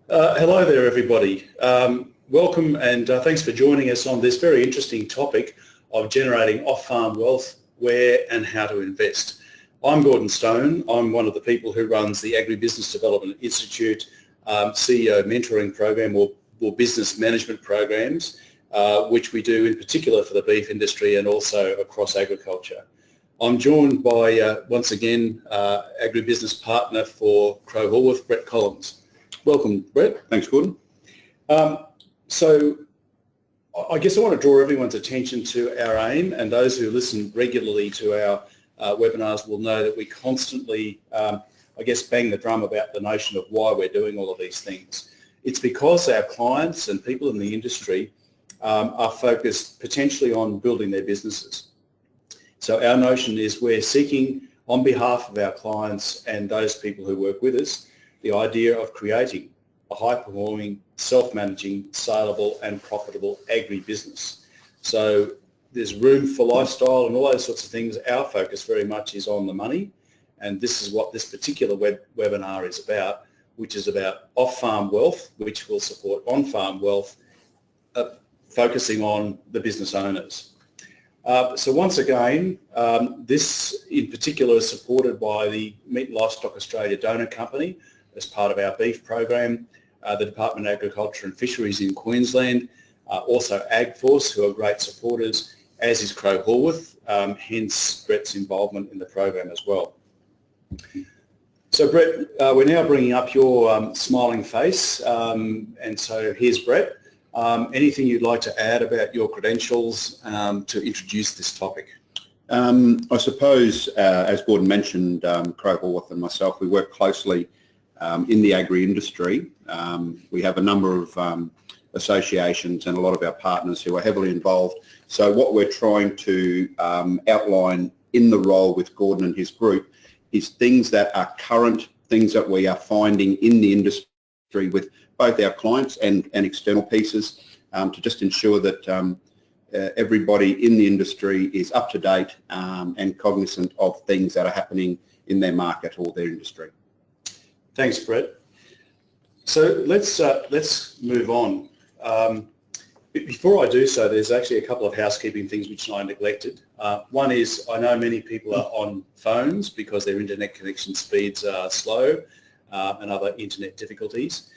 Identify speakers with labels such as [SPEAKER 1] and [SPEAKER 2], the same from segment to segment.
[SPEAKER 1] Hello there, everybody. Welcome and thanks for joining us on this very interesting topic of generating off-farm wealth, where and how to invest. I'm Gordon Stone. I'm one of the people who runs the Agri-Business Development Institute CEO mentoring program or business management programs, which we do in particular for the beef industry and also across agriculture. I'm joined by, once again, Agribusiness Partner for Crowe Horwath, Brett Collins. Welcome, Brett.
[SPEAKER 2] Thanks, Gordon.
[SPEAKER 1] So I guess I want to draw everyone's attention to our aim, and those who listen regularly to our webinars will know that we constantly, I guess, bang the drum about the notion of why we're doing all of these things. It's because our clients and people in the industry are focused potentially on building their businesses. So our notion is we're seeking, on behalf of our clients and those people who work with us, the idea of creating a high-performing, self-managing, saleable and profitable agri-business. So there's room for lifestyle and all those sorts of things. Our focus very much is on the money, and this is what this particular webinar is about, which is about off-farm wealth, which will support on-farm wealth, focusing on the business owners. So once again, this in particular is supported by the Meat and Livestock Australia Donor Company as part of our beef program, the Department of Agriculture and Fisheries in Queensland, also AgForce, who are great supporters, as is Crowe Horwath, hence Brett's involvement in the program as well. So Brett, we're now bringing up your smiling face, and so here's Brett. Anything you'd like to add about your credentials to introduce this topic?
[SPEAKER 2] I suppose, as Gordon mentioned, Crowe Horwath and myself, we work closely in the agri-industry. We have a number of associations and a lot of our partners who are heavily involved. So what we're trying to outline in the role with Gordon and his group is things that are current, things that we are finding in the industry with both our clients and external pieces, to just ensure that everybody in the industry is up to date and cognizant of things that are happening in their market or their industry.
[SPEAKER 1] Thanks, Brett. So let's move on. Before I do so, there's actually a couple of housekeeping things which I neglected. One is I know many people are on phones because their internet connection speeds are slow and other internet difficulties.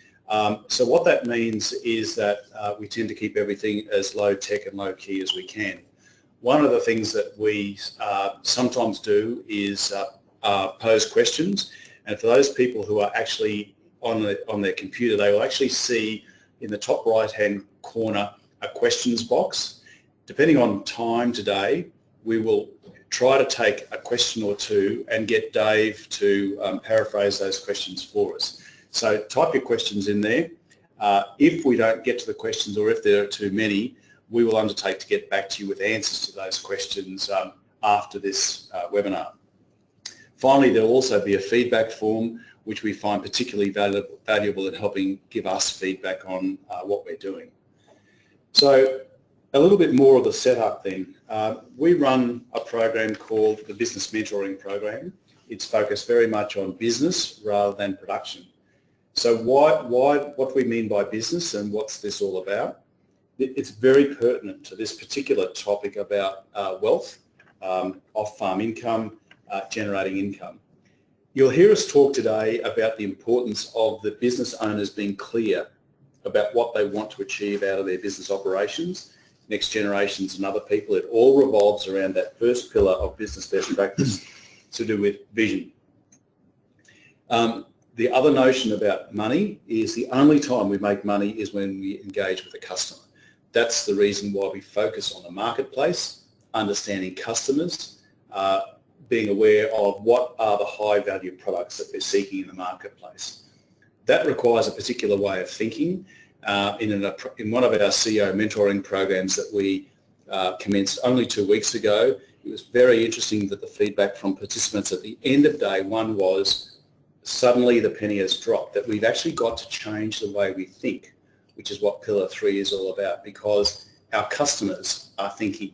[SPEAKER 1] So what that means is that we tend to keep everything as low tech and low key as we can. One of the things that we sometimes do is pose questions, and for those people who are actually on their computer, they will actually see in the top right hand corner a questions box. Depending on time today, we will try to take a question or two and get Dave to paraphrase those questions for us. So type your questions in there. If we don't get to the questions, or if there are too many, we will undertake to get back to you with answers to those questions after this webinar. Finally, there will also be a feedback form which we find particularly valuable in helping give us feedback on what we're doing. So a little bit more of the setup then. We run a program called the Business Mentoring Program. It's focused very much on business rather than production. So what we mean by business and what's this all about? It's very pertinent to this particular topic about wealth, off-farm income, generating income. You'll hear us talk today about the importance of the business owners being clear about what they want to achieve out of their business operations, next generations and other people. It all revolves around that first pillar of business best practice to do with vision. The other notion about money is the only time we make money is when we engage with a customer. That's the reason why we focus on the marketplace, understanding customers, being aware of what are the high value products that they're seeking in the marketplace. That requires a particular way of thinking. In one of our CEO mentoring programs that we commenced only 2 weeks ago, it was very interesting that the feedback from participants at the end of day one was suddenly the penny has dropped, that we've actually got to change the way we think, which is what Pillar 3 is all about, because our customers are thinking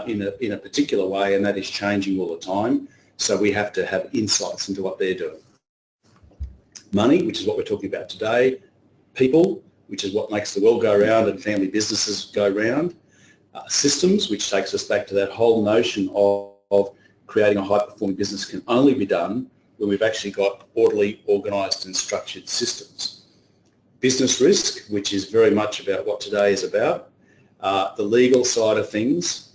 [SPEAKER 1] in a particular way, and that is changing all the time. So we have to have insights into what they're doing. money, which is what we're talking about today, people, which is what makes the world go round and family businesses go round, systems, which takes us back to that whole notion of creating a high-performing business can only be done when we've actually got orderly, organised and structured systems. Business risk, which is very much about what today is about, the legal side of things,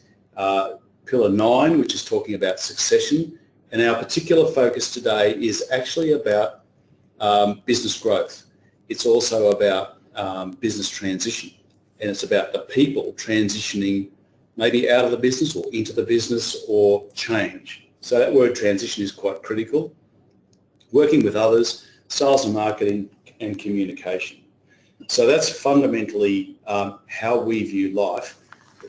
[SPEAKER 1] Pillar 9, which is talking about succession, and our particular focus today is actually about business growth. It's also about business transition, and it's about the people transitioning maybe out of the business or into the business or change. So that word transition is quite critical. Working with others, sales and marketing and communication. So that's fundamentally how we view life.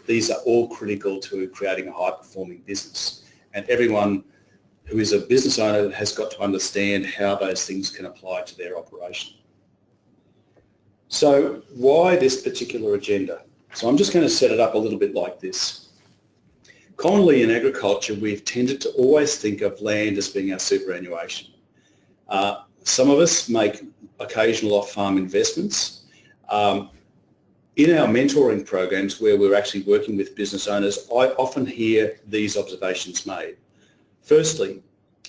[SPEAKER 1] These are all critical to creating a high-performing business, and everyone who is a business owner has got to understand how those things can apply to their operation. So why this particular agenda? So I'm just going to set it up a little bit like this. Commonly in agriculture, we've tended to always think of land as being our superannuation. Some of us make occasional off-farm investments. In our mentoring programs where we're actually working with business owners, I often hear these observations made. Firstly,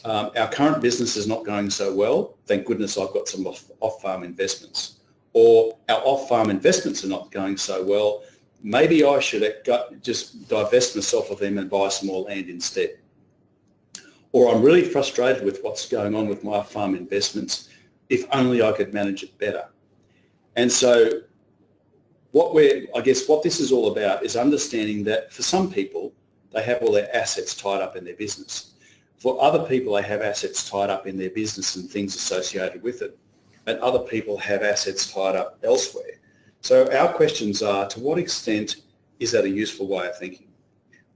[SPEAKER 1] our current business is not going so well. Thank goodness I've got some off-farm investments. Or our off-farm investments are not going so well. Maybe I should just divest myself of them and buy some more land instead. Or I'm really frustrated with what's going on with my off-farm investments. If only I could manage it better. And so what this is all about is understanding that for some people, they have all their assets tied up in their business. For other people, they have assets tied up in their business and things associated with it. And other people have assets tied up elsewhere. So our questions are, to what extent is that a useful way of thinking?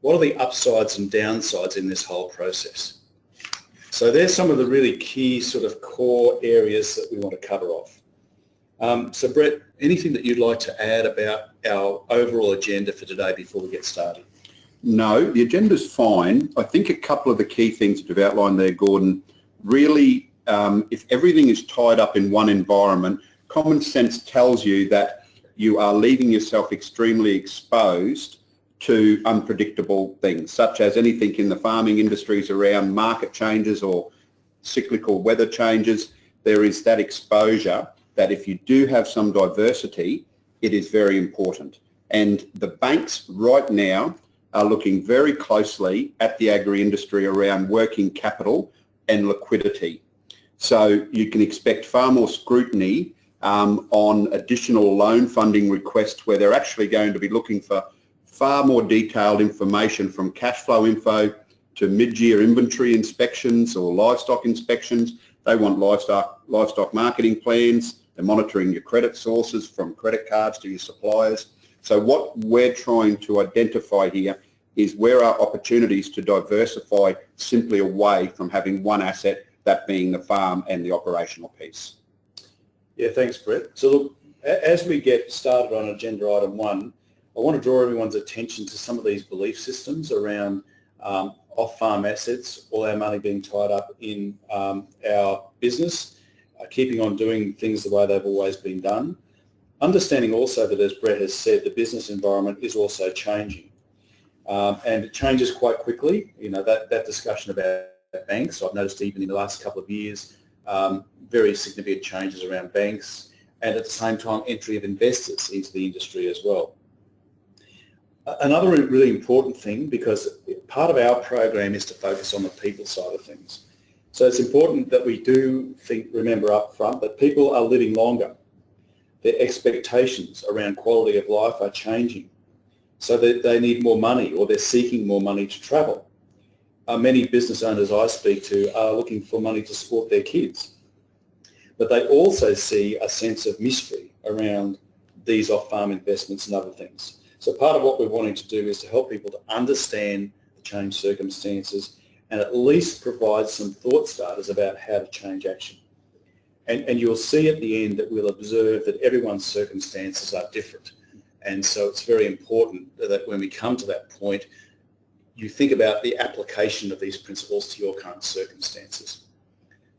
[SPEAKER 1] What are the upsides and downsides in this whole process? So there's some of the really key sort of core areas that we want to cover off. So Brett, anything that you'd like to add about our overall agenda for today before we get started?
[SPEAKER 2] No, the agenda's fine. I think a couple of the key things that you've outlined there, Gordon, really, if everything is tied up in one environment, common sense tells you that you are leaving yourself extremely exposed to unpredictable things, such as anything in the farming industries around market changes or cyclical weather changes. There is that exposure that if you do have some diversity, it is very important. And the banks right now are looking very closely at the agri-industry around working capital and liquidity. So you can expect far more scrutiny on additional loan funding requests where they're actually going to be looking for far more detailed information, from cash flow info to mid-year inventory inspections or livestock inspections. They want livestock marketing plans. They're monitoring your credit sources, from credit cards to your suppliers. So what we're trying to identify here is where are opportunities to diversify simply away from having one asset, that being the farm and the operational piece.
[SPEAKER 1] Yeah, thanks, Brett. So look, as we get started on agenda item 1, I want to draw everyone's attention to some of these belief systems around off-farm assets, all our money being tied up in our business, keeping on doing things the way they've always been done. Understanding also that, as Brett has said, the business environment is also changing. And it changes quite quickly. You know, that discussion about banks, I've noticed even in the last couple of years, very significant changes around banks, and at the same time entry of investors into the industry as well. Another really important thing, because part of our program is to focus on the people side of things. So it's important that we do remember up front that people are living longer. Their expectations around quality of life are changing. So that they need more money, or they're seeking more money to travel. Many business owners I speak to are looking for money to support their kids. But they also see a sense of mystery around these off-farm investments and other things. So part of what we're wanting to do is to help people to understand the changed circumstances and at least provide some thought starters about how to change action. And you'll see at the end that we'll observe that everyone's circumstances are different. And so it's very important that when we come to that point, you think about the application of these principles to your current circumstances.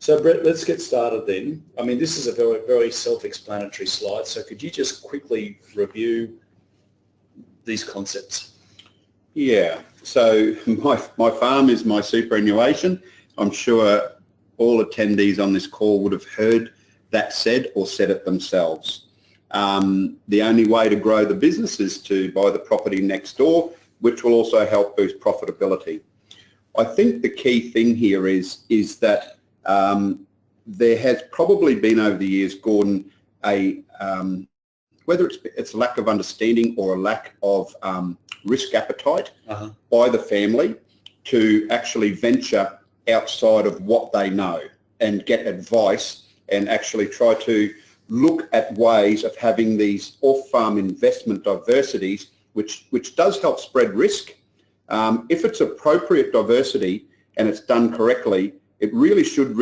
[SPEAKER 1] So Brett, let's get started then. I mean, this is a very, very self-explanatory slide. So could you just quickly review these concepts?
[SPEAKER 2] Yeah, so my farm is my superannuation. I'm sure all attendees on this call would have heard that said or said it themselves. The only way to grow the business is to buy the property next door, which will also help boost profitability. I think the key thing here is that there has probably been over the years, Gordon, whether it's a lack of understanding or a lack of risk appetite by the family to actually venture outside of what they know and get advice and actually try to look at ways of having these off-farm investment diversities, which does help spread risk. If it's appropriate diversity and it's done correctly, it really should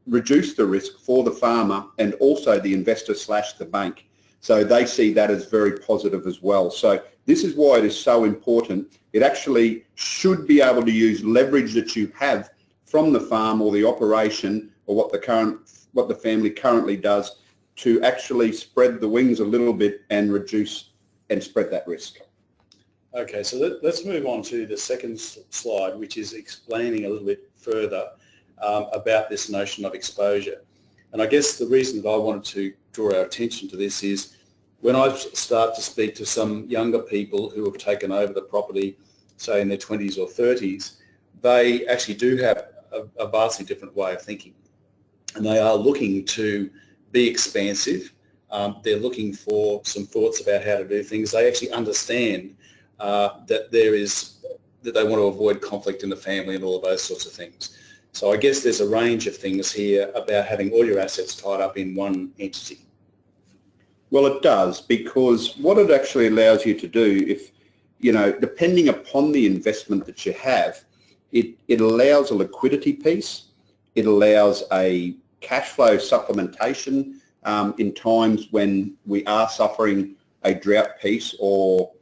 [SPEAKER 2] reduce the risk for the farmer and also the investor / the bank. So they see that as very positive as well. So this is why it is so important. It actually should be able to use leverage that you have from the farm or the operation or what the family currently does to actually spread the wings a little bit and reduce and spread that risk.
[SPEAKER 1] Okay, so let's move on to the second slide, which is explaining a little bit further about this notion of exposure. And I guess the reason that I wanted to draw our attention to this is when I start to speak to some younger people who have taken over the property, say in their 20s or 30s, they actually do have a vastly different way of thinking. And they are looking to be expansive. They're looking for some thoughts about how to do things. They actually understand that they want to avoid conflict in the family and all of those sorts of things. So I guess there's a range of things here about having all your assets tied up in one entity.
[SPEAKER 2] Well, it does, because what it actually allows you to do, if depending upon the investment that you have, it allows a liquidity piece. It allows a cash flow supplementation in times when we are suffering a drought piece or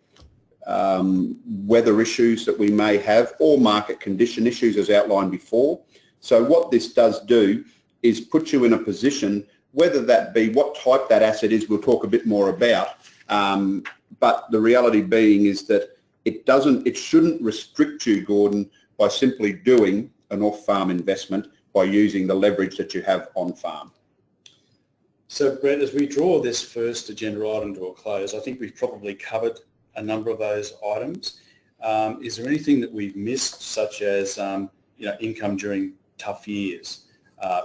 [SPEAKER 2] weather issues that we may have or market condition issues as outlined before. So what this does do is put you in a position, whether that be what type that asset is, we'll talk a bit more about, but the reality being is that it shouldn't restrict you, Gordon, by simply doing an off-farm investment by using the leverage that you have on farm.
[SPEAKER 1] So Brett, as we draw this first agenda item to a close, I think we've probably covered a number of those items. Is there anything that we've missed, such as income during tough years?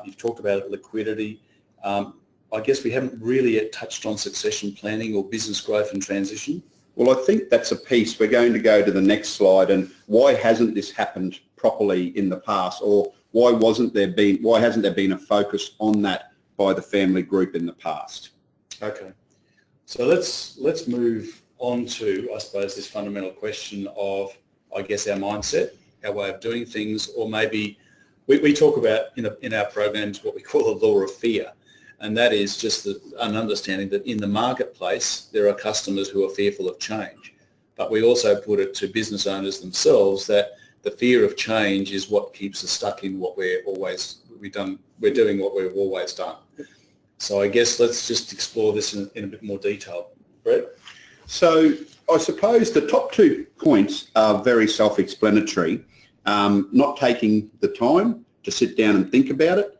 [SPEAKER 1] You've talked about liquidity. I guess we haven't really yet touched on succession planning or business growth and transition.
[SPEAKER 2] Well, I think that's a piece. We're going to go to the next slide, and why hasn't this happened properly in the past, or why hasn't there been a focus on that by the family group in the past?
[SPEAKER 1] Okay, so let's move on to, I suppose, this fundamental question of, I guess, our mindset, our way of doing things, or maybe we talk about in our programs what we call the law of fear. And that is just an understanding that in the marketplace, there are customers who are fearful of change. But we also put it to business owners themselves that the fear of change is what keeps us stuck in what we're doing what we've always done. So I guess let's just explore this in a bit more detail. Brett?
[SPEAKER 2] So I suppose the top 2 points are very self-explanatory. Not taking the time to sit down and think about it.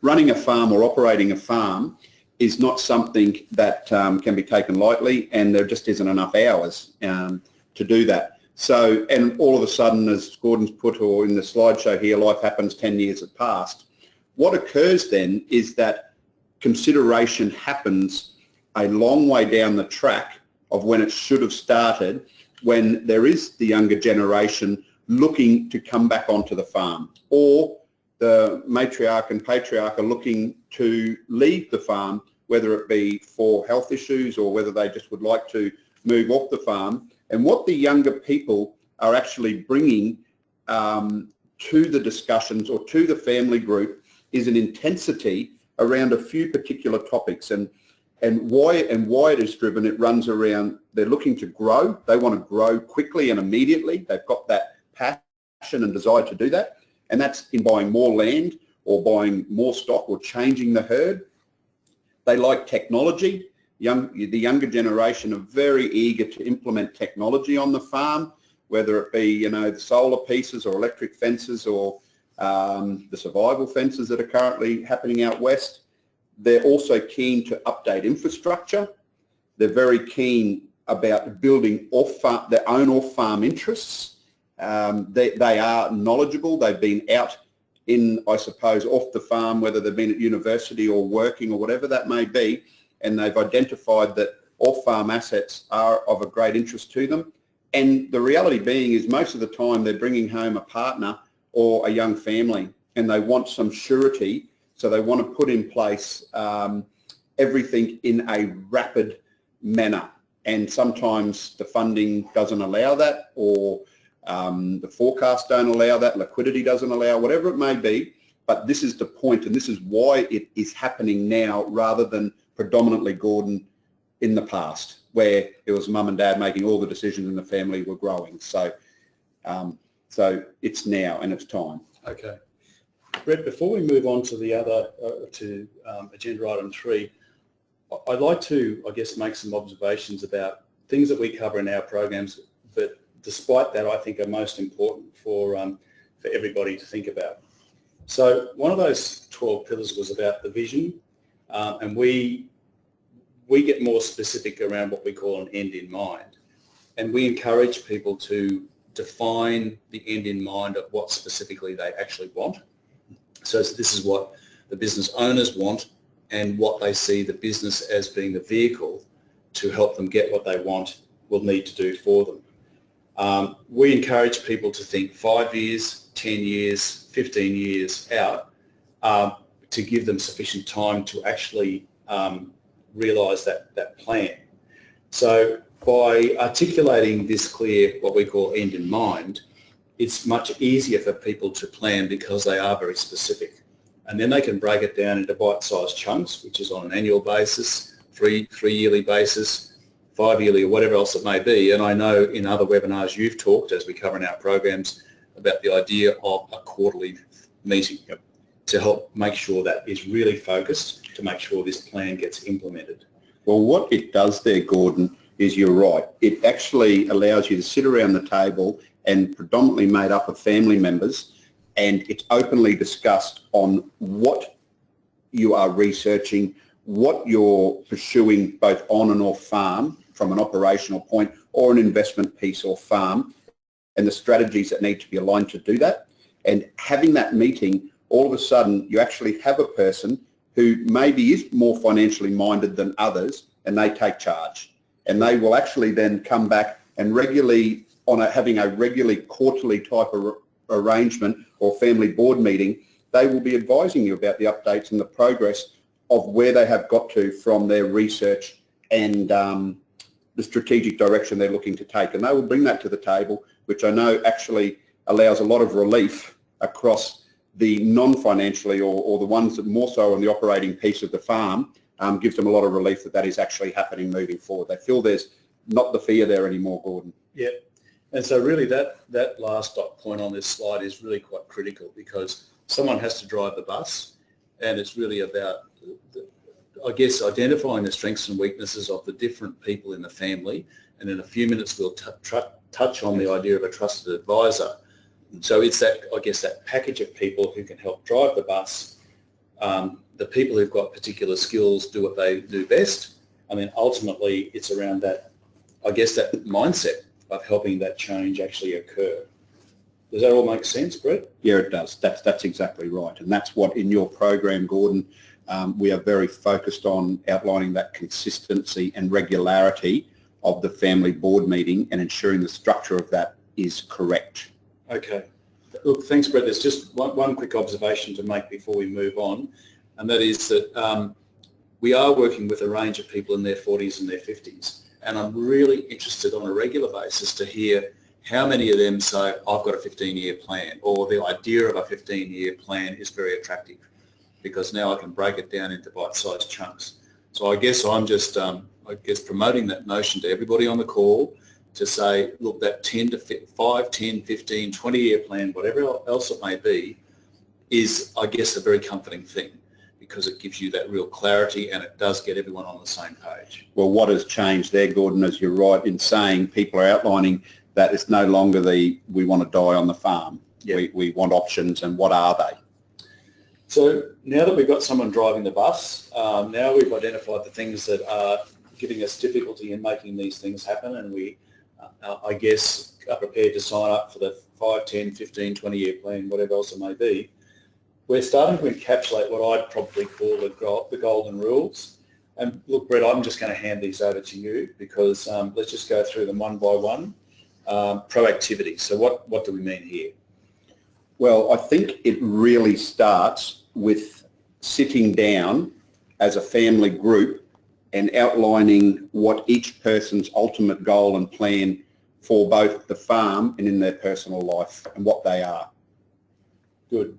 [SPEAKER 2] Running a farm or operating a farm is not something that can be taken lightly, and there just isn't enough hours to do that. So, and all of a sudden, as Gordon's put, or in the slideshow here, life happens, 10 years have passed. What occurs then is that consideration happens a long way down the track of when it should have started, when there is the younger generation looking to come back onto the farm, or the matriarch and patriarch are looking to leave the farm, whether it be for health issues or whether they just would like to move off the farm. And what the younger people are actually bringing to the discussions or to the family group is an intensity around a few particular topics. And why it is driven, it runs around, they're looking to grow. They want to grow quickly and immediately. They've got that passion and desire to do that. And that's in buying more land or buying more stock or changing the herd. They like technology. The younger generation are very eager to implement technology on the farm, whether it be, the solar pieces or electric fences or the survival fences that are currently happening out west. They're also keen to update infrastructure. They're very keen about building their own off-farm interests. They are knowledgeable. They've been out I suppose, off the farm, whether they've been at university or working or whatever that may be, and they've identified that off-farm assets are of a great interest to them. And the reality being is most of the time they're bringing home a partner or a young family, and they want some surety, so they want to put in place everything in a rapid manner. And sometimes the funding doesn't allow that, or the forecasts don't allow that, liquidity doesn't allow, whatever it may be. But this is the point, and this is why it is happening now rather than predominantly, Gordon, in the past, where it was mum and dad making all the decisions and the family were growing. So it's now and it's time.
[SPEAKER 1] Okay. Brett, before we move on to the other, agenda item 3, I'd like to, make some observations about things that we cover in our programs, but despite that, I think are most important for everybody to think about. So one of those 12 pillars was about the vision, and we get more specific around what we call an end in mind, and we encourage people to define the end in mind of what specifically they actually want. So this is what the business owners want and what they see the business as being the vehicle to help them get what they want will need to do for them. We encourage people to think 5 years, 10 years, 15 years out to give them sufficient time to actually realise that plan. So by articulating this clear, what we call end in mind, it's much easier for people to plan because they are very specific. And then they can break it down into bite-sized chunks, which is on an annual basis, three-yearly basis, 5-yearly, or whatever else it may be. And I know in other webinars you've talked, as we cover in our programs, about the idea of a quarterly meeting to help make sure that is really focused to make sure this plan gets implemented.
[SPEAKER 2] Well, what it does there, Gordon, is you're right. It actually allows you to sit around the table and predominantly made up of family members, and it's openly discussed on what you are researching, what you're pursuing both on and off farm from an operational point or an investment piece or farm, and the strategies that need to be aligned to do that. And having that meeting, all of a sudden you actually have a person who maybe is more financially minded than others, and they take charge. And they will actually then come back and regularly, having a regularly quarterly type of arrangement or family board meeting, they will be advising you about the updates and the progress of where they have got to from their research and the strategic direction they're looking to take. And they will bring that to the table, which I know actually allows a lot of relief across the non-financially or the ones that more so on the operating piece of the farm, gives them a lot of relief that is actually happening moving forward. They feel there's not the fear there anymore, Gordon.
[SPEAKER 1] Yeah. And so really that last dot point on this slide is really quite critical, because someone has to drive the bus, and it's really about, identifying the strengths and weaknesses of the different people in the family. And in a few minutes we'll touch on the idea of a trusted advisor. So it's that package of people who can help drive the bus. The people who've got particular skills do what they do best, and then ultimately it's around that mindset of helping that change actually occur. Does that all make sense, Brett?
[SPEAKER 2] Yeah, it does. That's exactly right. And that's what in your program, Gordon, we are very focused on outlining that consistency and regularity of the family board meeting and ensuring the structure of that is correct.
[SPEAKER 1] Okay. Look, thanks, Brett. There's just one quick observation to make before we move on, and that is that we are working with a range of people in their 40s and their 50s. And I'm really interested on a regular basis to hear how many of them say, I've got a 15-year plan, or the idea of a 15-year plan is very attractive because now I can break it down into bite-sized chunks. So I guess I'm just, promoting that notion to everybody on the call to say, look, that 5, 10, 15, 20-year plan, whatever else it may be, is, I guess, a very comforting thing, because it gives you that real clarity and it does get everyone on the same page.
[SPEAKER 2] Well, what has changed there, Gordon, as you're right in saying, people are outlining that it's no longer the we want to die on the farm. Yep. We want options, and what are they?
[SPEAKER 1] So now that we've got someone driving the bus, now we've identified the things that are giving us difficulty in making these things happen, and we, I guess, are prepared to sign up for the 5, 10, 15, 20-year plan, whatever else it may be. We're starting to encapsulate what I'd probably call the golden rules. And look, Brett, I'm just going to hand these over to you, because let's just go through them one by one. Proactivity. So what do we mean here?
[SPEAKER 2] Well, I think it really starts with sitting down as a family group and outlining what each person's ultimate goal and plan for both the farm and in their personal life, and what they are.
[SPEAKER 1] Good.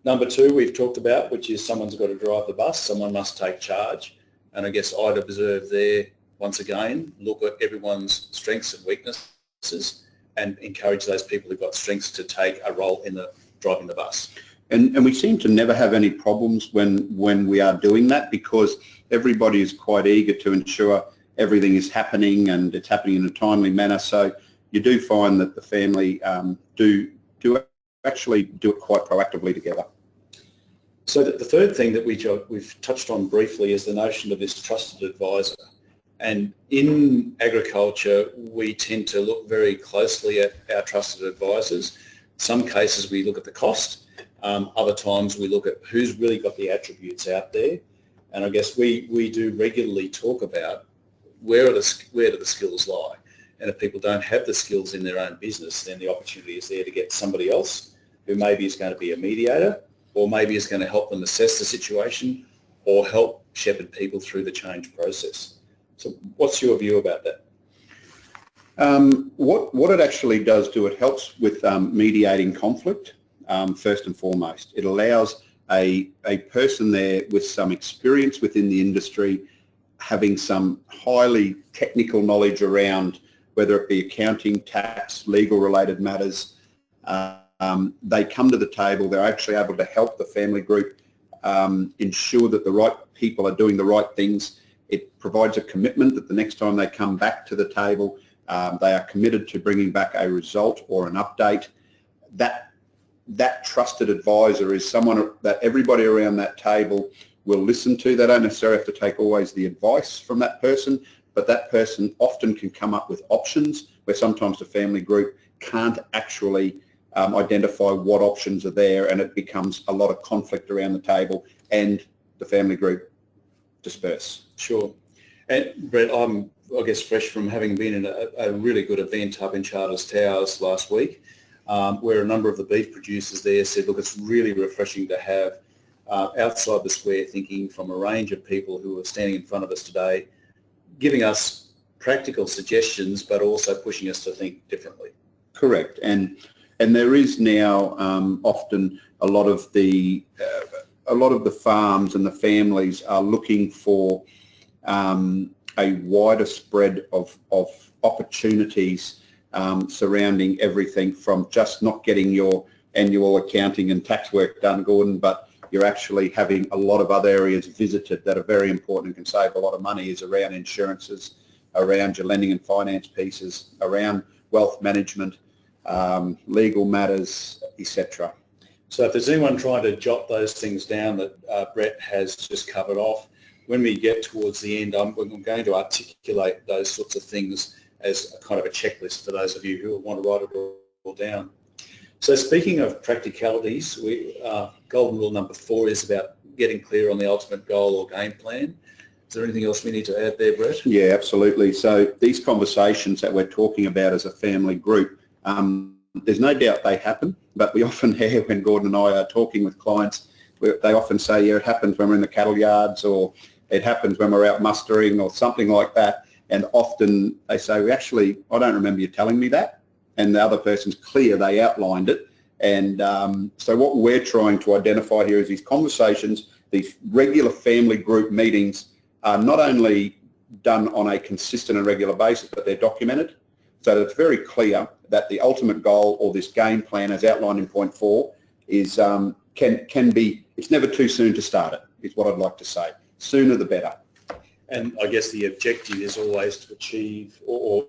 [SPEAKER 1] Number 2 we've talked about, which is someone's got to drive the bus, someone must take charge. And I guess I'd observe there, once again, look at everyone's strengths and weaknesses and encourage those people who've got strengths to take a role in the driving the bus.
[SPEAKER 2] And we seem to never have any problems when we are doing that, because everybody is quite eager to ensure everything is happening and it's happening in a timely manner. So you do find that the family do actually do it quite proactively together.
[SPEAKER 1] So the third thing that we've touched on briefly is the notion of this trusted advisor. And in agriculture, we tend to look very closely at our trusted advisors. Some cases we look at the cost. Other times we look at who's really got the attributes out there. And I guess we do regularly talk about where do the skills lie. And if people don't have the skills in their own business, then the opportunity is there to get somebody else who maybe is going to be a mediator, or maybe is going to help them assess the situation, or help shepherd people through the change process. So what's your view about that?
[SPEAKER 2] What it actually does do, it helps with mediating conflict, first and foremost. It allows a person there with some experience within the industry, having some highly technical knowledge around whether it be accounting, tax, legal related matters. They come to the table, they're actually able to help the family group ensure that the right people are doing the right things. It provides a commitment that the next time they come back to the table, they are committed to bringing back a result or an update. That trusted advisor is someone that everybody around that table will listen to. They don't necessarily have to take always the advice from that person, but that person often can come up with options where sometimes the family group can't actually identify what options are there, and it becomes a lot of conflict around the table and the family group disperse.
[SPEAKER 1] Sure. And Brett, I'm, I guess, fresh from having been in a really good event up in Charters Towers last week, where a number of the beef producers there said, look, it's really refreshing to have outside the square thinking from a range of people who are standing in front of us today, giving us practical suggestions, but also pushing us to think differently.
[SPEAKER 2] Correct. And there is now often a lot of the farms and the families are looking for a wider spread of opportunities surrounding everything from just not getting your annual accounting and tax work done, Gordon, but you're actually having a lot of other areas visited that are very important and can save a lot of money, is around insurances, around your lending and finance pieces, around wealth management, legal matters, etc.
[SPEAKER 1] So if there's anyone trying to jot those things down that Brett has just covered off, when we get towards the end, I'm going to articulate those sorts of things as a kind of a checklist for those of you who want to write it all down. So speaking of practicalities, golden rule number 4 is about getting clear on the ultimate goal or game plan. Is there anything else we need to add there, Brett?
[SPEAKER 2] Yeah, absolutely. So these conversations that we're talking about as a family group, there's no doubt they happen, but we often hear when Gordon and I are talking with clients, they often say, yeah, it happens when we're in the cattle yards, or it happens when we're out mustering, or something like that. And often they say, I don't remember you telling me that. And the other person's clear, they outlined it. And so what we're trying to identify here is these conversations, these regular family group meetings are not only done on a consistent and regular basis, but they're documented. So that it's very clear that the ultimate goal, or this game plan as outlined in point 4, is can be, it's never too soon to start it, is what I'd like to say. Sooner the better.
[SPEAKER 1] And I guess the objective is always to achieve or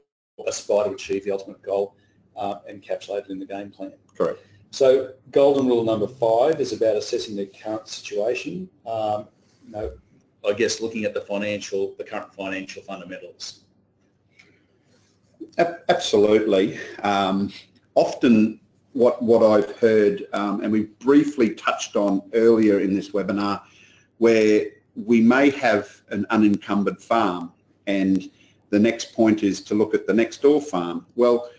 [SPEAKER 1] aspire to achieve the ultimate goal encapsulated in the game plan.
[SPEAKER 2] Correct.
[SPEAKER 1] So golden rule number 5 is about assessing the current situation. I guess looking at the current financial fundamentals.
[SPEAKER 2] Absolutely. Often what I've heard, and we briefly touched on earlier in this webinar, where we may have an unencumbered farm and the next point is to look at the next door farm. Well,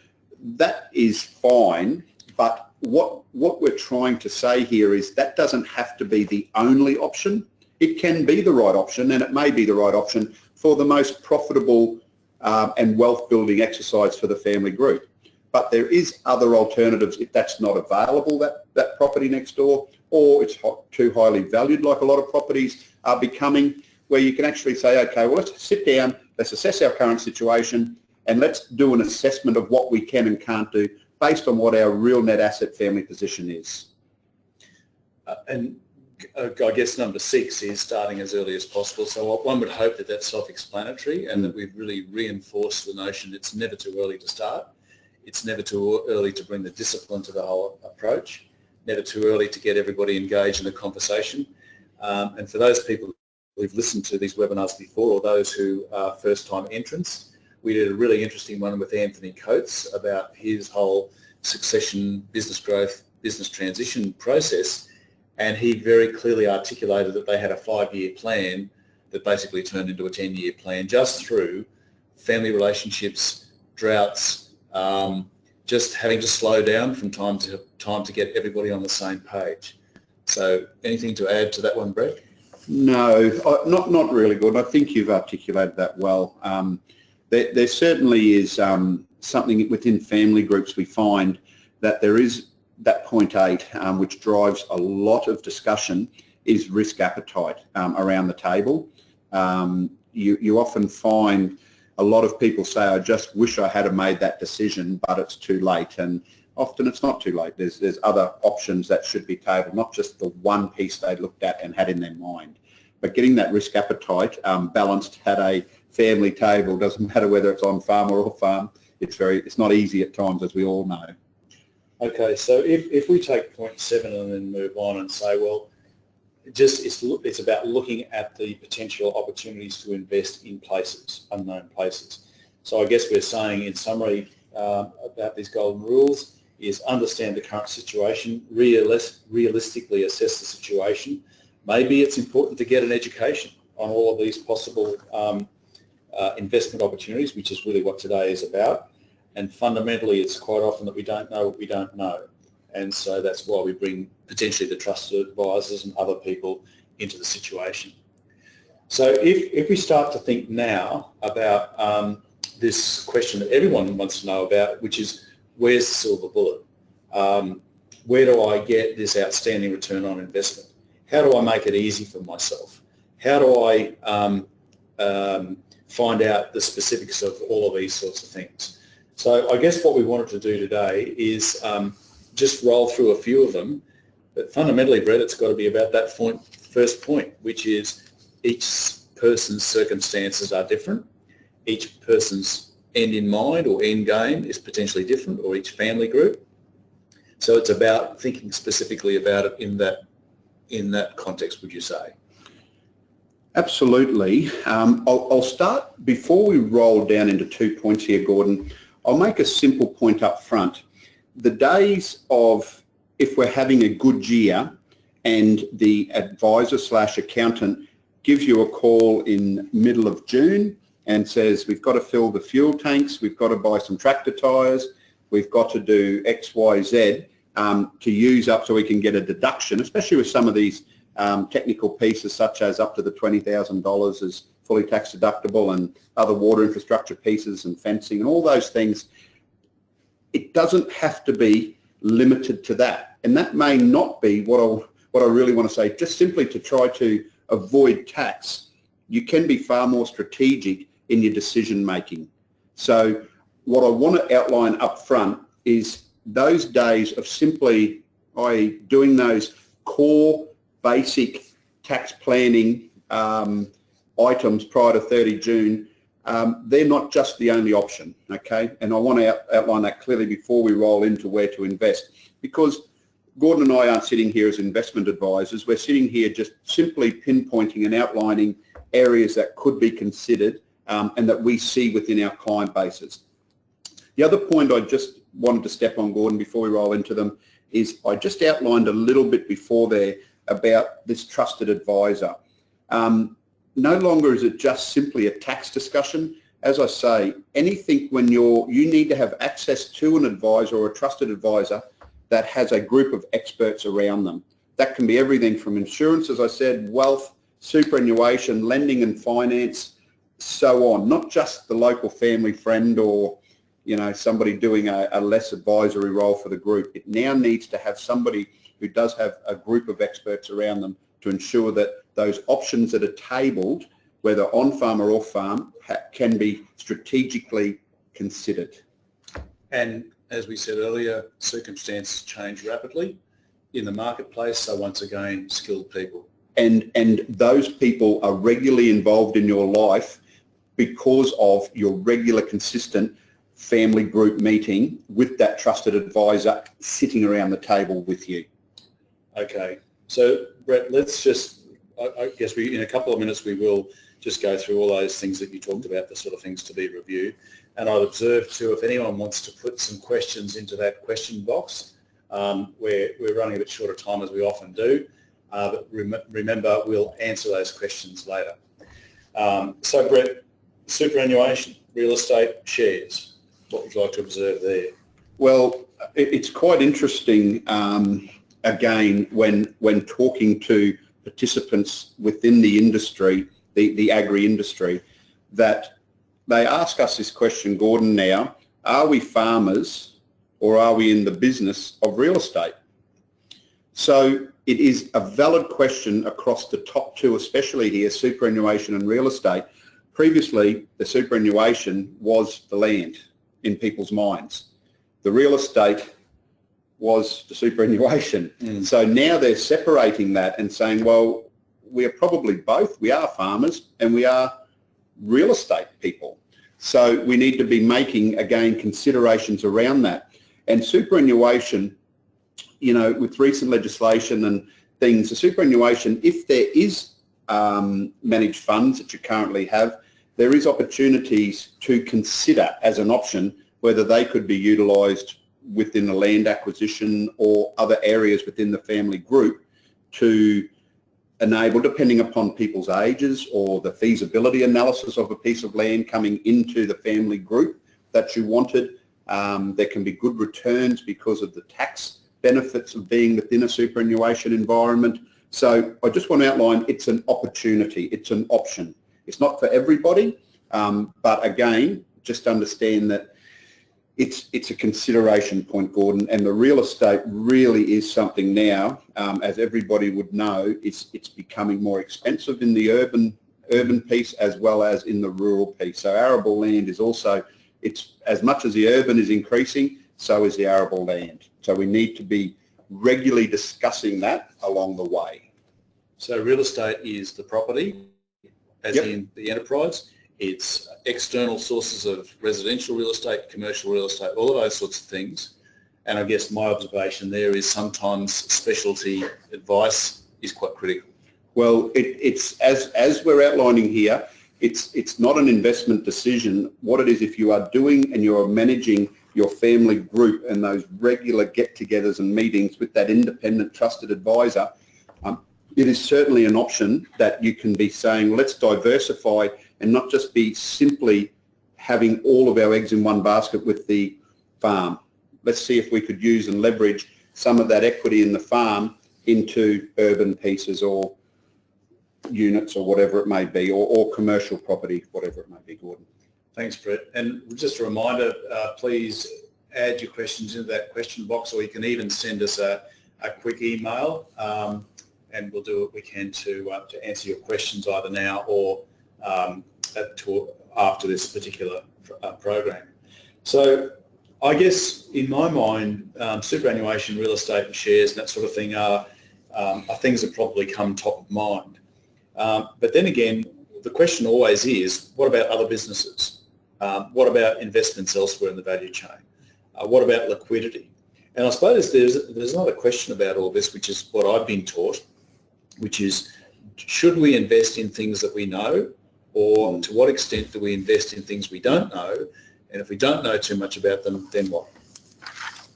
[SPEAKER 2] that is fine, but what we're trying to say here is that doesn't have to be the only option. It can be the right option, and it may be the right option for the most profitable and wealth building exercise for the family group. But there is other alternatives if that's not available, that property next door, or it's too highly valued like a lot of properties are becoming, where you can actually say, okay, well, let's sit down, let's assess our current situation, and let's do an assessment of what we can and can't do based on what our real net asset family position is.
[SPEAKER 1] And I guess number 6 is starting as early as possible. So one would hope that that's self-explanatory and that we've really reinforced the notion it's never too early to start. It's never too early to bring the discipline to the whole approach. Never too early to get everybody engaged in the conversation. And for those people who've listened to these webinars before, or those who are first-time entrants, we did a really interesting one with Anthony Coates about his whole succession, business growth, business transition process. And he very clearly articulated that they had a 5-year plan that basically turned into a 10-year plan just through family relationships, droughts, just having to slow down from time to get everybody on the same page. So anything to add to that one, Brett?
[SPEAKER 2] No, not really, Gordon. I think you've articulated that well. There certainly is something within family groups we find that there is that point 8, which drives a lot of discussion, is risk appetite around the table. You often find a lot of people say, I just wish I had made that decision, but it's too late. And often it's not too late. There's other options that should be tabled, not just the one piece they looked at and had in their mind. But getting that risk appetite balanced at a family table, doesn't matter whether it's on farm or off farm, it's not easy at times, as we all know.
[SPEAKER 1] Okay, so if we take point 7 and then move on and say, well, it's about looking at the potential opportunities to invest in places, unknown places. So I guess we're saying in summary about these golden rules is understand the current situation, realistically assess the situation. Maybe it's important to get an education on all of these possible investment opportunities, which is really what today is about. And fundamentally, it's quite often that we don't know what we don't know. And so that's why we bring potentially the trusted advisors and other people into the situation. So if we start to think now about this question that everyone wants to know about, which is where's the silver bullet? Where do I get this outstanding return on investment? How do I make it easy for myself? How do I find out the specifics of all of these sorts of things? So I guess what we wanted to do today is just roll through a few of them, but fundamentally, Brett, it's got to be about that first point, which is each person's circumstances are different. Each person's end in mind or end game is potentially different, or each family group. So it's about thinking specifically about it in that context, would you say?
[SPEAKER 2] Absolutely. I'll start, before we roll down into 2 points here, Gordon, I'll make a simple point up front. The days of, if we're having a good year and the advisor / accountant gives you a call in middle of June and says, we've got to fill the fuel tanks, we've got to buy some tractor tyres, we've got to do X, Y, Z to use up so we can get a deduction, especially with some of these technical pieces such as up to the $20,000 is fully tax deductible, and other water infrastructure pieces and fencing and all those things. It doesn't have to be limited to that. And that may not be what I really want to say, just simply to try to avoid tax. You can be far more strategic in your decision making. So what I want to outline up front is those days of simply doing those core basic tax planning items prior to 30 June, they're not just the only option, okay? And I want to outline that clearly before we roll into where to invest, because Gordon and I aren't sitting here as investment advisors. We're sitting here just simply pinpointing and outlining areas that could be considered and that we see within our client bases. The other point I just wanted to step on, Gordon, before we roll into them, is I just outlined a little bit before there about this trusted advisor. No longer is it just simply a tax discussion. As I say, anything when you need to have access to an advisor or a trusted advisor that has a group of experts around them. That can be everything from insurance, as I said, wealth, superannuation, lending and finance, so on. Not just the local family friend or, you know, somebody doing a less advisory role for the group. It now needs to have somebody who does have a group of experts around them to ensure that those options that are tabled, whether on farm or off farm, can be strategically considered.
[SPEAKER 1] And as we said earlier, circumstances change rapidly in the marketplace, so once again, skilled people.
[SPEAKER 2] And those people are regularly involved in your life because of your regular, consistent family group meeting with that trusted advisor sitting around the table with you.
[SPEAKER 1] Okay, so Brett, let's just, I guess in a couple of minutes we will just go through all those things that you talked about, the sort of things to be reviewed. And I'd observe too, if anyone wants to put some questions into that question box, we're running a bit short of time as we often do, but remember we'll answer those questions later. So Brett, superannuation, real estate, shares, what would you like to observe there?
[SPEAKER 2] Well, it's quite interesting, again, when talking to participants within the industry, the agri-industry, that they ask us this question, Gordon, now, are we farmers or are we in the business of real estate? So it is a valid question across the top two, especially here, superannuation and real estate. Previously, the superannuation was the land in people's minds. The real estate was the superannuation. So now they're separating that and saying, well, we are probably both. We are farmers and we are real estate people. So we need to be making, again, considerations around that. And superannuation, you know, with recent legislation and things, the superannuation, if there is managed funds that you currently have, there is opportunities to consider as an option whether they could be utilised within the land acquisition or other areas within the family group to enable, depending upon people's ages or the feasibility analysis of a piece of land coming into the family group that you wanted. There can be good returns because of the tax benefits of being within a superannuation environment. So I just want to outline it's an opportunity, it's an option. It's not for everybody, but again, just understand that it's a consideration point, Gordon, and the real estate really is something now, as everybody would know, it's becoming more expensive in the urban piece as well as in the rural piece. So arable land is also, it's as much as the urban is increasing, so is the arable land. So we need to be regularly discussing that along the way.
[SPEAKER 1] So real estate is the property, as in the enterprise. It's external sources of residential real estate, commercial real estate, all of those sorts of things. And I guess my observation there is sometimes specialty advice is quite critical.
[SPEAKER 2] Well, it's as we're outlining here, it's not an investment decision. What it is, if you are doing and you are managing your family group and those regular get-togethers and meetings with that independent trusted advisor, it is certainly an option that you can be saying, let's diversify and not just be simply having all of our eggs in one basket with the farm. Let's see if we could use and leverage some of that equity in the farm into urban pieces or units or whatever it may be, or commercial property, whatever it may be, Gordon.
[SPEAKER 1] Thanks, Brett. And just a reminder, please add your questions into that question box, or you can even send us a quick email, and we'll do what we can to answer your questions either now or after this particular program. So I guess in my mind, superannuation, real estate and shares and that sort of thing are are things that probably come top of mind. But then again, the question always is, what about other businesses? What about investments elsewhere in the value chain? What about liquidity? And I suppose there's another question about all this, which is what I've been taught, which is, should we invest in things that we know, or to what extent do we invest in things we don't know? And if we don't know too much about them, then what?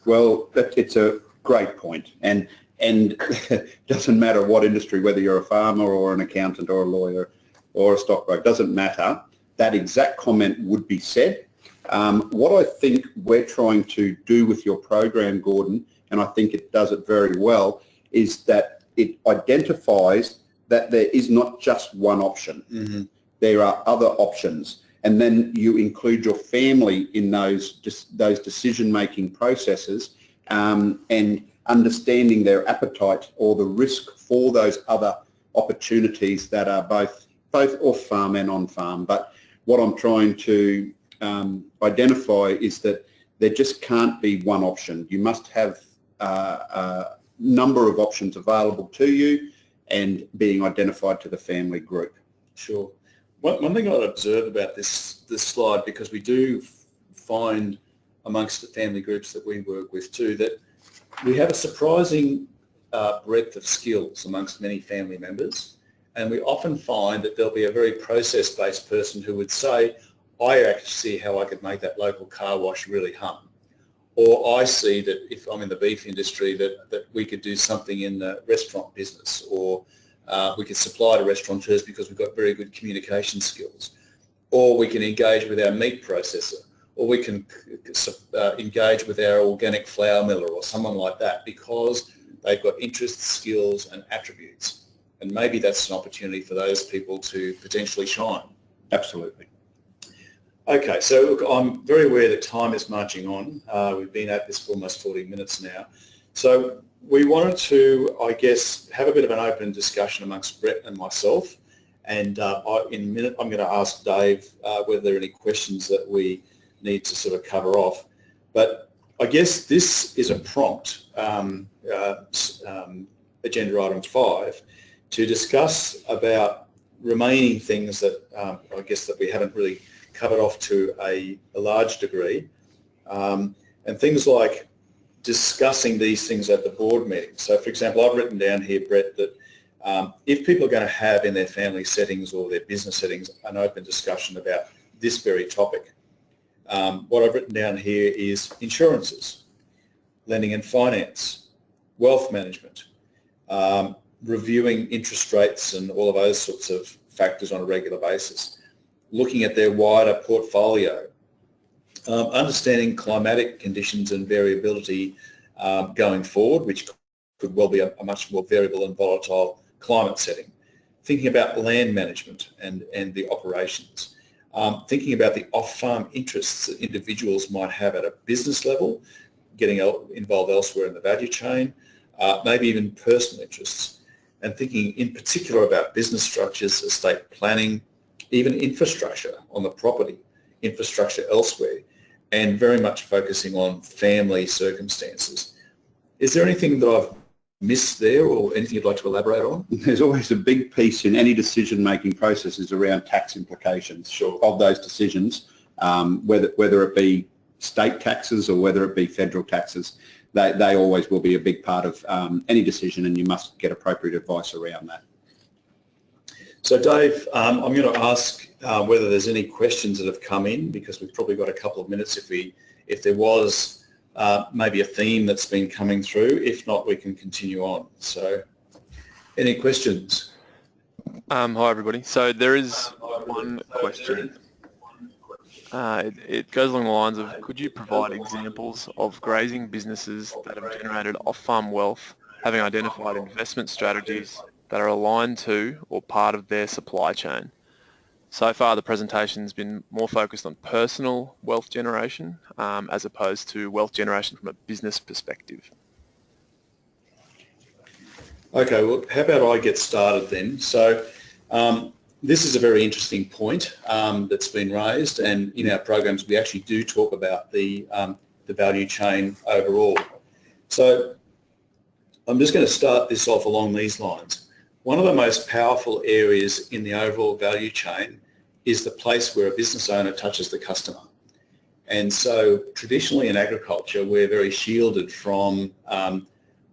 [SPEAKER 2] Well, it's a great point. And it doesn't matter what industry, whether you're a farmer or an accountant or a lawyer or a stockbroker, doesn't matter. That exact comment would be said. What I think we're trying to do with your program, Gordon, and I think it does it very well, is that it identifies that there is not just one option. Mm-hmm. There are other options. And then you include your family in those decision-making processes, and understanding their appetite or the risk for those other opportunities that are both off-farm and on-farm. But what I'm trying to identify is that there just can't be one option. You must have a number of options available to you and being identified to the family group.
[SPEAKER 1] Sure. One thing I'd observe about this slide, because we do find amongst the family groups that we work with too, that we have a surprising breadth of skills amongst many family members, and we often find that there'll be a very process-based person who would say, I actually see how I could make that local car wash really hum. Or I see that if I'm in the beef industry that we could do something in the restaurant business, or we could supply to restaurateurs because we've got very good communication skills. Or we can engage with our meat processor, or we can engage with our organic flour miller or someone like that, because they've got interests, skills and attributes. And maybe that's an opportunity for those people to potentially shine.
[SPEAKER 2] Absolutely.
[SPEAKER 1] Okay, so look, I'm very aware that time is marching on. We've been at this for almost 40 minutes now. So we wanted to, I guess, have a bit of an open discussion amongst Brett and myself. And in a minute, I'm going to ask Dave whether there are any questions that we need to sort of cover off. But I guess this is a prompt, agenda item 5, to discuss about remaining things that I guess that we haven't really covered off to a large degree, and things like discussing these things at the board meeting. So, for example, I've written down here, Brett, that if people are going to have in their family settings or their business settings an open discussion about this very topic, what I've written down here is insurances, lending and finance, wealth management, reviewing interest rates and all of those sorts of factors on a regular basis, looking at their wider portfolio, understanding climatic conditions and variability going forward, which could well be a much more variable and volatile climate setting, thinking about land management and the operations, thinking about the off-farm interests that individuals might have at a business level, getting involved elsewhere in the value chain, maybe even personal interests, and thinking in particular about business structures, estate planning, even infrastructure on the property, infrastructure elsewhere, and very much focusing on family circumstances. Is there anything that I've missed there, or anything you'd like to elaborate on?
[SPEAKER 2] There's always a big piece in any decision-making processes around tax implications.
[SPEAKER 1] Sure.
[SPEAKER 2] Of those decisions, whether it be state taxes or whether it be federal taxes. They always will be a big part of any decision, and you must get appropriate advice around that.
[SPEAKER 1] So Dave, I'm going to ask whether there's any questions that have come in, because we've probably got a couple of minutes if there was maybe a theme that's been coming through. If not, we can continue on. So any questions?
[SPEAKER 3] Hi everybody. So there is one question. It goes along the lines of, could you provide examples of grazing businesses that have generated off-farm wealth, having identified investment strategies that are aligned to or part of their supply chain? So far the presentation's been more focused on personal wealth generation as opposed to wealth generation from a business perspective.
[SPEAKER 1] Okay, well, how about I get started then? So this is a very interesting point that's been raised, and in our programs we actually do talk about the value chain overall. So I'm just going to start this off along these lines. One of the most powerful areas in the overall value chain is the place where a business owner touches the customer. And so traditionally in agriculture, we're very shielded from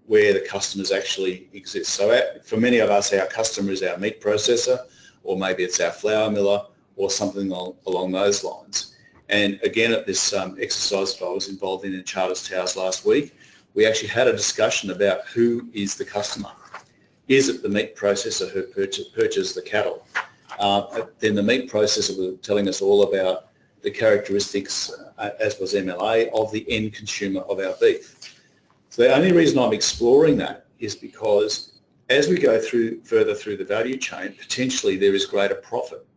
[SPEAKER 1] where the customers actually exist. So for many of us, our customer is our meat processor, or maybe it's our flour miller, or something along those lines. And again, at this exercise I was involved in Charters Towers last week, we actually had a discussion about who is the customer. Is it the meat processor who purchased the cattle? Then the meat processor was telling us all about the characteristics, as was MLA, of the end consumer of our beef. So the only reason I'm exploring that is because as we go further through the value chain, potentially there is greater profit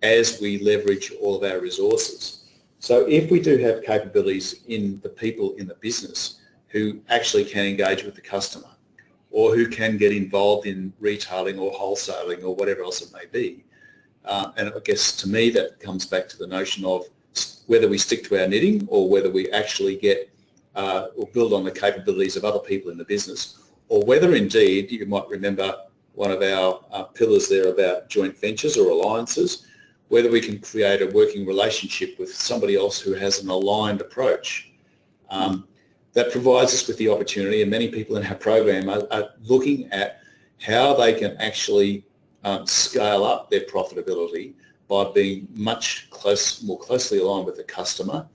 [SPEAKER 1] as we leverage all of our resources. So if we do have capabilities in the people in the business who actually can engage with the customer, or who can get involved in retailing or wholesaling or whatever else it may be, and I guess to me that comes back to the notion of whether we stick to our knitting or whether we actually get or build on the capabilities of other people in the business, or whether indeed, you might remember one of our pillars there about joint ventures or alliances, whether we can create a working relationship with somebody else who has an aligned approach. That provides us with the opportunity, and many people in our program are looking at how they can actually scale up their profitability by being more closely aligned with the customer,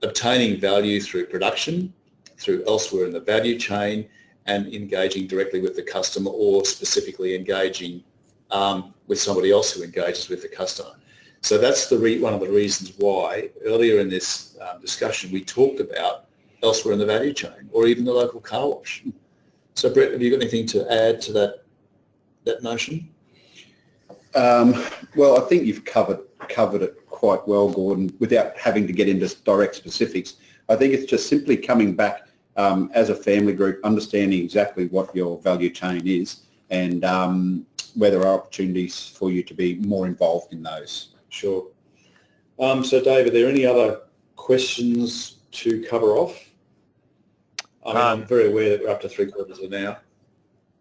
[SPEAKER 1] obtaining value through production, through elsewhere in the value chain, and engaging directly with the customer, or specifically engaging with somebody else who engages with the customer. So that's one of the reasons why earlier in this discussion we talked about elsewhere in the value chain, or even the local car wash. So Brett, have you got anything to add to that notion?
[SPEAKER 2] Well, I think you've covered it quite well, Gordon, without having to get into direct specifics. I think it's just simply coming back as a family group, understanding exactly what your value chain is, and where there are opportunities for you to be more involved in those.
[SPEAKER 1] Sure. So Dave, are there any other questions to cover off? I'm very aware that we're up to 3/4 of an hour.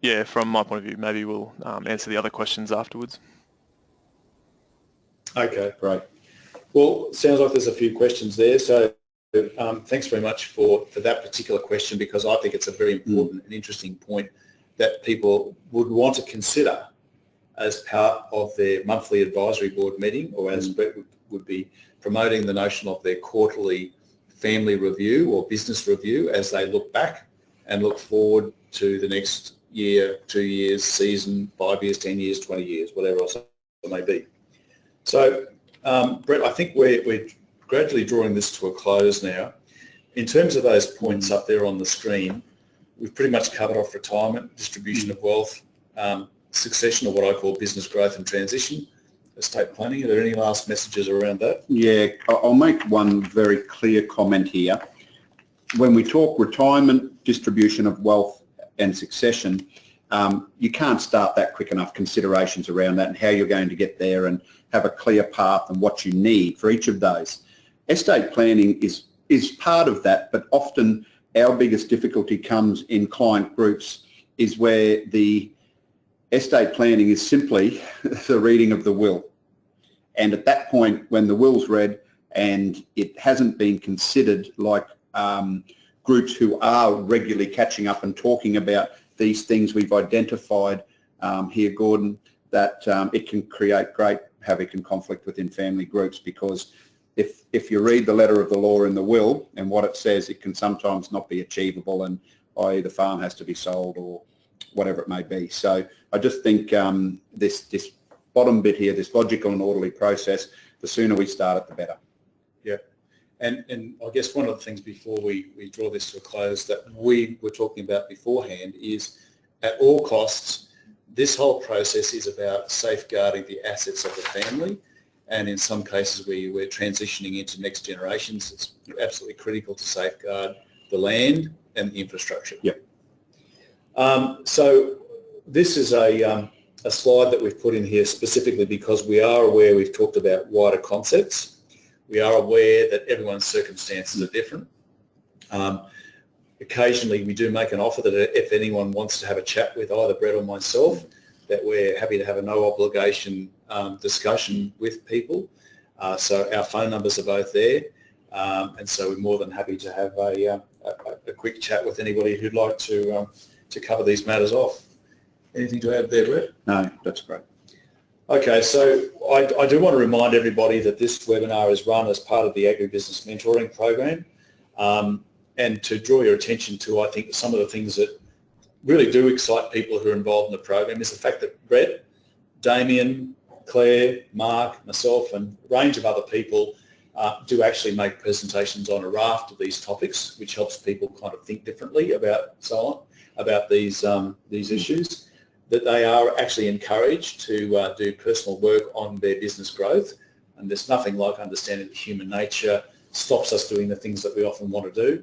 [SPEAKER 3] Yeah, from my point of view, maybe we'll answer the other questions afterwards.
[SPEAKER 1] Okay, great. Well, sounds like there's a few questions there. So thanks very much for that particular question, because I think it's a very important and interesting point that people would want to consider as part of their monthly advisory board meeting, or as Brett would be promoting the notion of their quarterly family review or business review, as they look back and look forward to the next year, 2 years, season, 5 years, 10 years, 20 years, whatever else it may be. So, Brett, I think we're gradually drawing this to a close now. In terms of those points up there on the screen, we've pretty much covered off retirement, distribution of wealth, succession, or what I call business growth and transition, estate planning. Are there any last messages around that?
[SPEAKER 2] Yeah, I'll make one very clear comment here. When we talk retirement, distribution of wealth and succession, you can't start that quick enough. Considerations around that and how you're going to get there, and have a clear path and what you need for each of those. Estate planning is part of that, but often our biggest difficulty comes in client groups is where the estate planning is simply the reading of the will. And at that point, when the will's read and it hasn't been considered like groups who are regularly catching up and talking about these things we've identified here, Gordon, that it can create great havoc and conflict within family groups, because if you read the letter of the law in the will and what it says, it can sometimes not be achievable, and i.e. the farm has to be sold or whatever it may be. So I just think this bottom bit here, this logical and orderly process, the sooner we start it, the better.
[SPEAKER 1] Yeah. And I guess one of the things before we draw this to a close that we were talking about beforehand is, at all costs, this whole process is about safeguarding the assets of the family, and in some cases we're transitioning into next generations. It's absolutely critical to safeguard the land and the infrastructure.
[SPEAKER 2] Yep.
[SPEAKER 1] So this is a slide that we've put in here specifically because we are aware we've talked about wider concepts. We are aware that everyone's circumstances are different. occasionally we do make an offer that if anyone wants to have a chat with either Brett or myself, that we're happy to have a no obligation discussion with people. So our phone numbers are both there, and so we're more than happy to have a quick chat with anybody who'd like to cover these matters off. Anything to add there, Brett?
[SPEAKER 2] No, that's great.
[SPEAKER 1] Okay, so I do want to remind everybody that this webinar is run as part of the Agribusiness Mentoring Program, and to draw your attention to, I think, some of the things that really do excite people who are involved in the program is the fact that Brett, Damien, Claire, Mark, myself and a range of other people do actually make presentations on a raft of these topics, which helps people kind of think differently about these issues, that they are actually encouraged to do personal work on their business growth. And there's nothing like understanding that human nature stops us doing the things that we often want to do,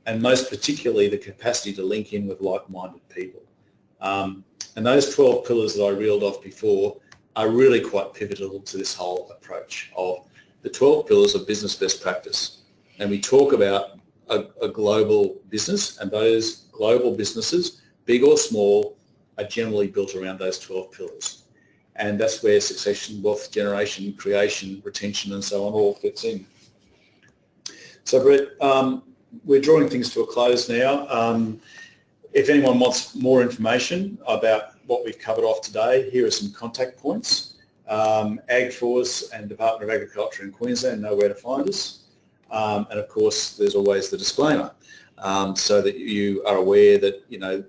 [SPEAKER 1] and most particularly the capacity to link in with like-minded people. And those 12 pillars that I reeled off before are really quite pivotal to this whole approach of the 12 pillars of business best practice. And we talk about a global business, and those global businesses, big or small, are generally built around those 12 pillars. And that's where succession, wealth generation, creation, retention and so on all fits in. So Brett, we're drawing things to a close now. If anyone wants more information about what we've covered off today, here are some contact points. AgForce and Department of Agriculture in Queensland know where to find us. And of course, there's always the disclaimer, so that you are aware that, you know,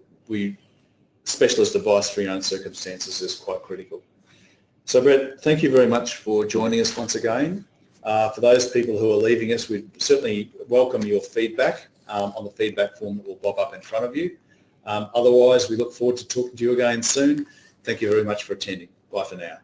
[SPEAKER 1] specialist advice for your own circumstances is quite critical. So Brett, thank you very much for joining us once again. For those people who are leaving us, we certainly welcome your feedback on the feedback form that will bob up in front of you. Otherwise, we look forward to talking to you again soon. Thank you very much for attending. Bye for now.